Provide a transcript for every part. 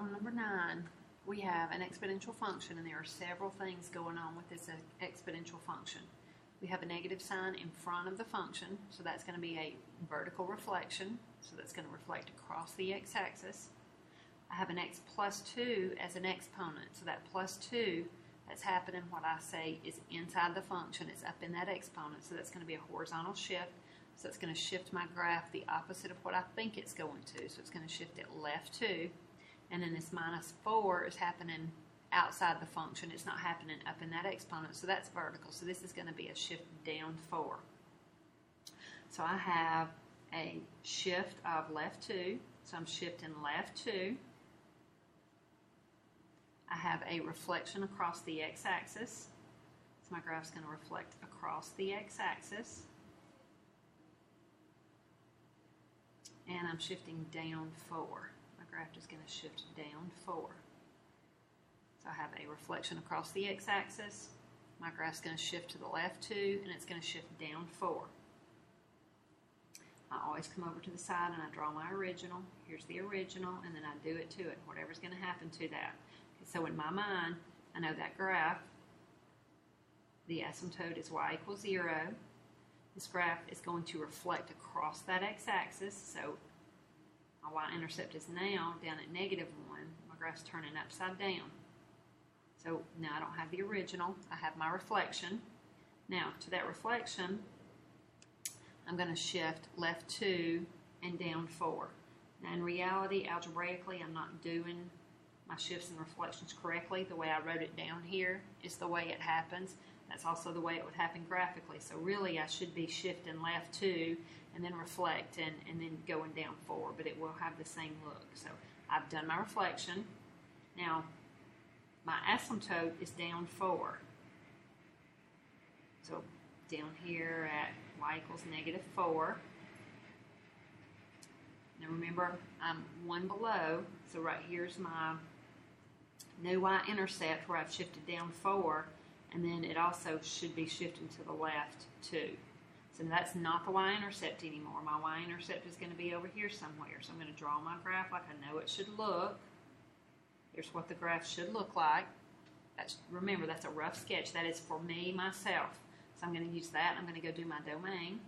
On number 9, we have an exponential function, and there are several things going on with this exponential function. We have a negative sign in front of the function, so that's going to be a vertical reflection, so that's going to reflect across the x-axis. I have an x plus 2 as an exponent, so that plus 2 that's happening, what I say, is inside the function. It's up in that exponent, so that's going to be a horizontal shift. So it's going to shift my graph the opposite of what I think it's going to. So it's going to shift it left 2. And then this minus 4 is happening outside the function. It's not happening up in that exponent, so that's vertical. So this is going to be a shift down 4. So I have a shift of left 2. So I'm shifting left 2. I have a reflection across the x-axis. So my graph's going to reflect across the x-axis. And I'm shifting down 4. My graph is going to shift down 4. So I have a reflection across the x-axis. My graph's going to shift to the left 2, and it's going to shift down 4. I always come over to the side and I draw my original. Here's the original, and then I do it to it, whatever's going to happen to that. Okay, so in my mind, I know that graph, the asymptote is y equals 0. This graph is going to reflect across that x-axis, so my y-intercept is now down at -1. My graph's turning upside down. So now I don't have the original, I have my reflection. Now to that reflection, I'm going to shift left 2 and down 4. Now in reality, algebraically, I'm not doing my shifts and reflections correctly. The way I wrote it down here is the way it happens. That's also the way it would happen graphically. So really I should be shifting left 2 and then reflect and then going down 4, but it will have the same look. So I've done my reflection. Now my asymptote is down 4. So down here at y equals -4. Now remember, I'm 1 below, so right here's my new y-intercept where I've shifted down 4, and then it also should be shifting to the left too. So that's not the y-intercept anymore. My y-intercept is going to be over here somewhere. So I'm going to draw my graph like I know it should look. Here's what the graph should look like. Remember, that's a rough sketch. That is for me, myself. So I'm going to use that. I'm going to go do my domain.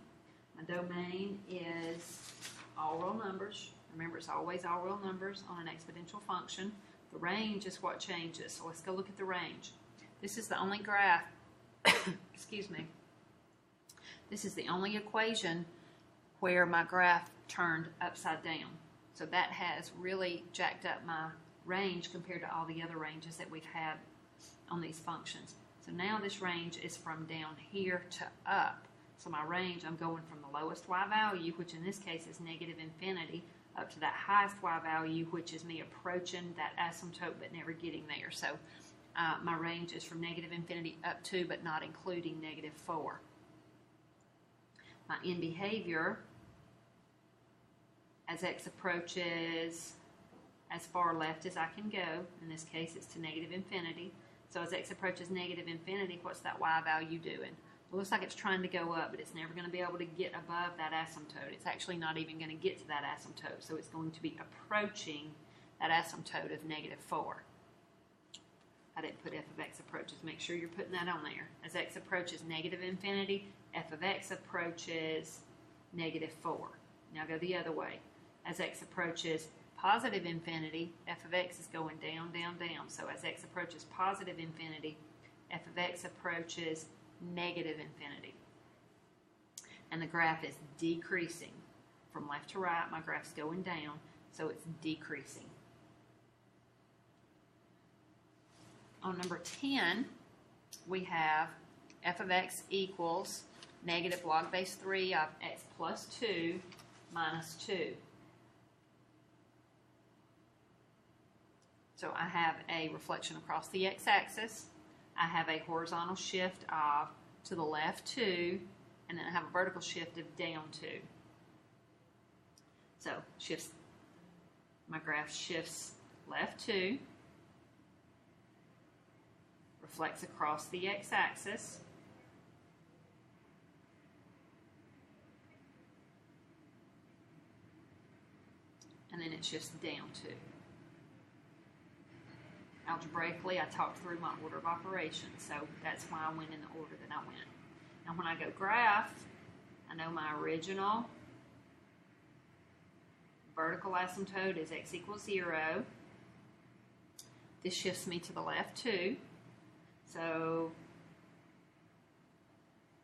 My domain is all real numbers. Remember, it's always all real numbers on an exponential function. The range is what changes. So let's go look at the range. This is the only graph, excuse me, this is the only equation where my graph turned upside down. So that has really jacked up my range compared to all the other ranges that we've had on these functions. So now this range is from down here to up. So my range, I'm going from the lowest y value, which in this case is -infinity, up to that highest y value, which is me approaching that asymptote but never getting there. So my range is from -infinity up to, but not including -4. My end behavior, as x approaches as far left as I can go, in this case it's to -infinity. So as x approaches -infinity, what's that y value doing? It looks like it's trying to go up, but it's never going to be able to get above that asymptote. It's actually not even going to get to that asymptote, so it's going to be approaching that asymptote of -4. I didn't put f of x approaches. Make sure you're putting that on there. As x approaches -infinity, f of x approaches -4. Now go the other way. As x approaches positive infinity, f of x is going down, down, down. So as x approaches positive infinity, f of x approaches -infinity. And the graph is decreasing. From left to right, my graph's going down, so it's decreasing. On number 10, we have f of x equals negative log base 3 of x plus 2 minus 2. So I have a reflection across the x-axis. I have a horizontal shift of to the left 2, and then I have a vertical shift of down 2. So my graph shifts left 2, reflects across the x-axis, and then it shifts down 2. algebraically, I talked through my order of operations, so that's why I went in the order that I went. Now when I go graph, I know my original vertical asymptote is x equals 0. This shifts me to the left too. So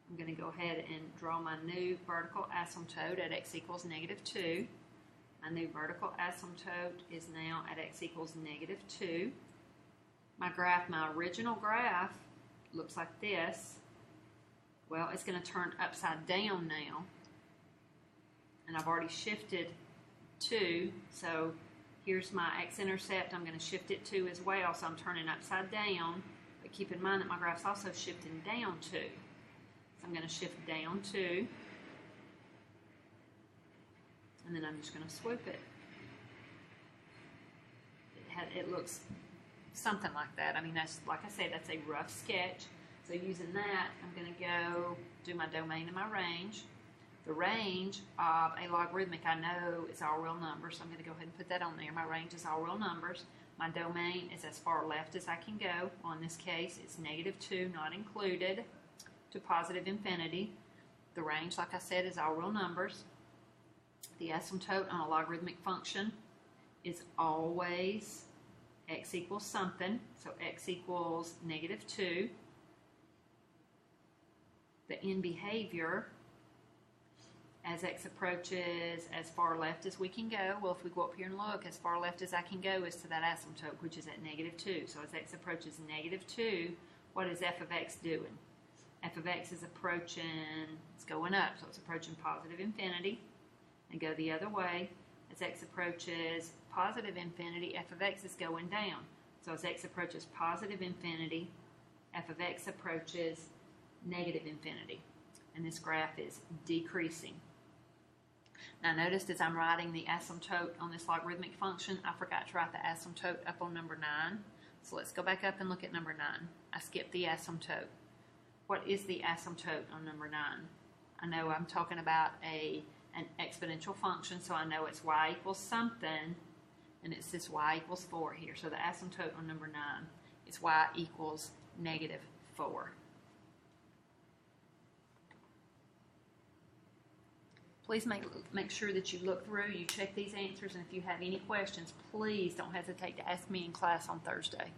I'm going to go ahead and draw my new vertical asymptote at x equals -2. My new vertical asymptote is now at x equals -2. My graph, my original graph, looks like this. Well, it's going to turn upside down now. And I've already shifted 2, so here's my x-intercept. I'm going to shift it 2 as well, so I'm turning upside down. But keep in mind that my graph's also shifting down 2. So I'm going to shift down 2. And then I'm just going to swoop it. It looks something like that. I mean, that's, like I said, that's a rough sketch. So using that, I'm going to go do my domain and my range. The range of a logarithmic, I know it's all real numbers, so I'm going to go ahead and put that on there. My range is all real numbers. My domain is as far left as I can go. Well, in this case, it's -2, not included, to positive infinity. The range, like I said, is all real numbers. The asymptote on a logarithmic function is always x equals something, so x equals -2. The end behavior, as x approaches as far left as we can go, well, if we go up here and look, as far left as I can go is to that asymptote, which is at -2. So as x approaches -2, what is f of x doing? F of x is approaching, it's going up, so it's approaching positive infinity. And go the other way, as x approaches positive infinity, f of x is going down. So as x approaches positive infinity, f of x approaches negative infinity. And this graph is decreasing. Now notice as I'm writing the asymptote on this logarithmic function, I forgot to write the asymptote up on number 9. So let's go back up and look at number 9. I skipped the asymptote. What is the asymptote on number 9? I know I'm talking about an exponential function, so I know it's y equals something, and it says y equals 4 here. So the asymptote on number 9 is y equals -4. Please make sure that you look through, you check these answers, and if you have any questions, please don't hesitate to ask me in class on Thursday.